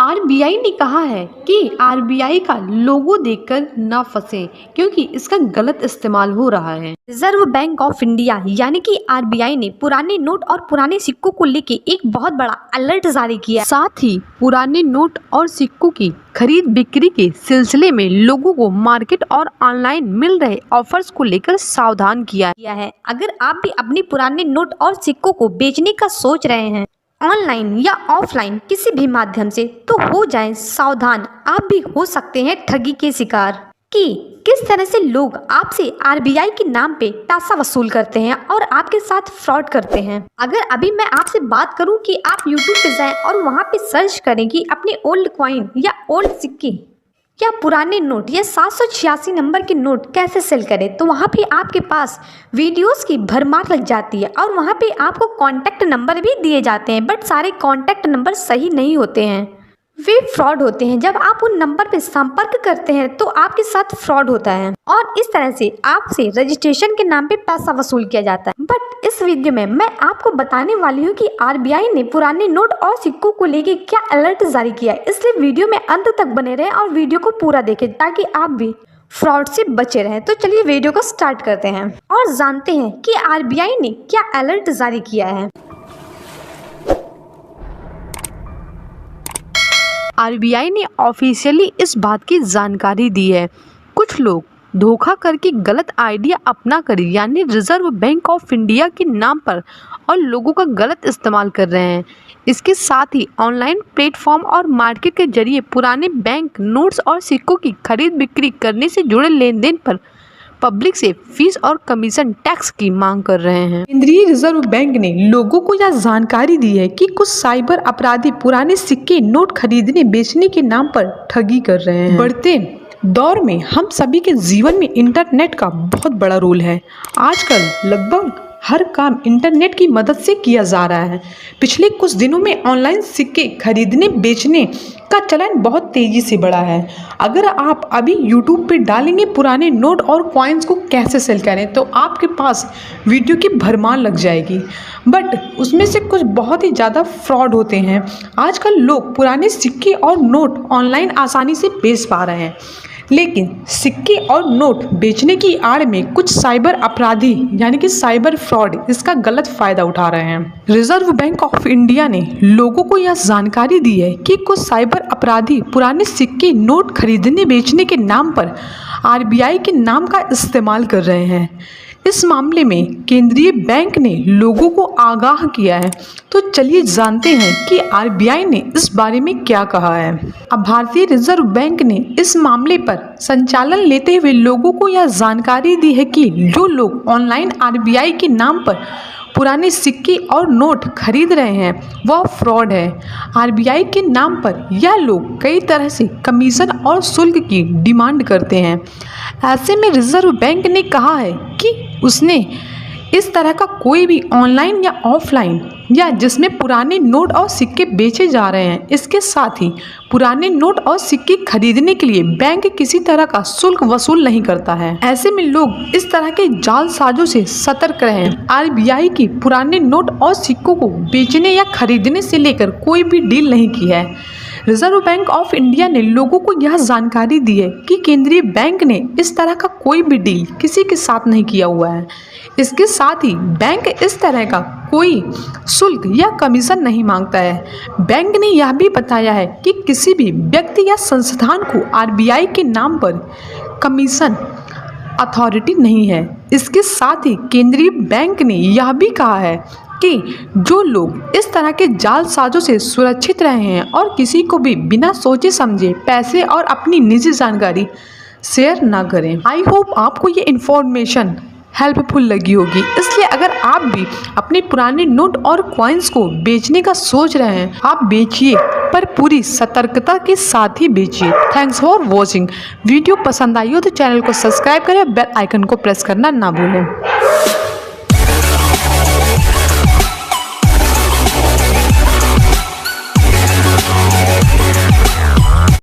RBI ने कहा है कि आरबीआई का लोगो देखकर न फंसे क्योंकि इसका गलत इस्तेमाल हो रहा है। रिजर्व बैंक ऑफ इंडिया यानी कि आरबीआई ने पुराने नोट और पुराने सिक्कों को लेके एक बहुत बड़ा अलर्ट जारी किया। साथ ही पुराने नोट और सिक्कों की खरीद बिक्री के सिलसिले में लोगों को मार्केट और ऑनलाइन मिल रहे ऑफर्स को लेकर सावधान किया है। अगर आप भी अपने पुराने नोट और सिक्कों को बेचने का सोच रहे हैं ऑनलाइन या ऑफलाइन किसी भी माध्यम से, तो हो जाएं सावधान, आप भी हो सकते हैं ठगी के शिकार। कि किस तरह से लोग आपसे आरबीआई के नाम पे पैसा वसूल करते हैं और आपके साथ फ्रॉड करते हैं। अगर अभी मैं आपसे बात करूं कि आप यूट्यूब पे जाएं और वहां पे सर्च करें कि अपने ओल्ड कॉइन या ओल्ड सिक्के या पुराने नोट या 786 नंबर के नोट कैसे सेल करें, तो वहाँ पे आपके पास वीडियोस की भरमार लग जाती है और वहाँ पे आपको कांटेक्ट नंबर भी दिए जाते हैं, बट सारे कांटेक्ट नंबर सही नहीं होते हैं, वे फ्रॉड होते हैं। जब आप उन नंबर पे संपर्क करते हैं तो आपके साथ फ्रॉड होता है और इस तरह से आपसे रजिस्ट्रेशन के नाम पे पैसा वसूल किया जाता है। बट इस वीडियो में मैं आपको बताने वाली हूँ कि आरबीआई ने पुराने नोट और सिक्कों को लेके क्या अलर्ट जारी किया है, इसलिए वीडियो में अंत तक बने रहें और वीडियो को पूरा देखें ताकि आप भी फ्रॉड से बचे रहें। तो चलिए वीडियो को स्टार्ट करते हैं और जानते हैं कि आरबीआई ने क्या अलर्ट जारी किया है। आरबीआई ने ऑफिशियली इस बात की जानकारी दी है कुछ लोग धोखा करके गलत आइडिया अपना कर यानी रिजर्व बैंक ऑफ इंडिया के नाम पर और लोगों का गलत इस्तेमाल कर रहे हैं। इसके साथ ही ऑनलाइन प्लेटफॉर्म और मार्केट के जरिए पुराने बैंक नोट्स और सिक्कों की खरीद बिक्री करने से जुड़े लेन देन पर पब्लिक से फीस और कमीशन टैक्स की मांग कर रहे हैं। केंद्रीय रिजर्व बैंक ने लोगों को यह जानकारी दी है कि कुछ साइबर अपराधी पुराने सिक्के नोट खरीदने बेचने के नाम पर ठगी कर रहे हैं। बढ़ते दौर में हम सभी के जीवन में इंटरनेट का बहुत बड़ा रोल है। आजकल लगभग हर काम इंटरनेट की मदद से किया जा रहा है। पिछले कुछ दिनों में ऑनलाइन सिक्के खरीदने बेचने का चलन बहुत तेजी से बढ़ा है। अगर आप अभी YouTube पे डालेंगे पुराने नोट और कॉइन्स को कैसे सेल करें, तो आपके पास वीडियो की भरमार लग जाएगी, बट उसमें से कुछ बहुत ही ज़्यादा फ्रॉड होते हैं। आजकल लोग पुराने सिक्के और नोट ऑनलाइन आसानी से बेच पा रहे हैं, लेकिन सिक्के और नोट बेचने की आड़ में कुछ साइबर अपराधी यानी कि साइबर फ्रॉड इसका गलत फायदा उठा रहे हैं। रिजर्व बैंक ऑफ इंडिया ने लोगों को यह जानकारी दी है कि कुछ साइबर अपराधी पुराने सिक्के नोट खरीदने बेचने के नाम पर आरबीआई के नाम का इस्तेमाल कर रहे हैं। इस मामले में केंद्रीय बैंक ने लोगों को आगाह किया है। तो चलिए जानते हैं कि आरबीआई ने इस बारे में क्या कहा है। अब भारतीय रिजर्व बैंक ने इस मामले पर संचालन लेते हुए लोगों को यह जानकारी दी है कि जो लोग ऑनलाइन आरबीआई के नाम पर पुराने सिक्के और नोट खरीद रहे हैं वह फ्रॉड है। आरबीआई के नाम पर यह लोग कई तरह से कमीशन और शुल्क की डिमांड करते हैं। ऐसे में रिजर्व बैंक ने कहा है कि उसने इस तरह का कोई भी ऑनलाइन या ऑफलाइन या जिसमें पुराने नोट और सिक्के बेचे जा रहे हैं, इसके साथ ही पुराने नोट और सिक्के खरीदने के लिए बैंक किसी तरह का शुल्क वसूल नहीं करता है। ऐसे में लोग इस तरह के जालसाजों से सतर्क रहें। आरबीआई की पुराने नोट और सिक्कों को बेचने या खरीदने से लेकर कोई भी डील नहीं की है। रिजर्व बैंक ऑफ इंडिया ने लोगों को यह जानकारी दी है कि केंद्रीय बैंक ने इस तरह का कोई भी डील किसी के साथ नहीं किया हुआ है। इसके साथ ही बैंक इस तरह का कोई शुल्क या कमीशन नहीं मांगता है। बैंक ने यह भी बताया है कि किसी भी व्यक्ति या संस्थान को आरबीआई के नाम पर कमीशन अथॉरिटी नहीं है। इसके साथ ही केंद्रीय बैंक ने यह भी कहा है कि जो लोग इस तरह के जालसाजों से सुरक्षित रहे हैं और किसी को भी बिना सोचे समझे पैसे और अपनी निजी जानकारी शेयर ना करें। आई होप आपको ये इन्फॉर्मेशन हेल्पफुल लगी होगी, इसलिए अगर आप भी अपने पुराने नोट और कॉइन्स को बेचने का सोच रहे हैं, आप बेचिए, पर पूरी सतर्कता के साथ ही बेचिए। Thanks for watching. वीडियो पसंद आई हो तो चैनल को सब्सक्राइब करें, बेल आइकन को प्रेस करना ना भूलें।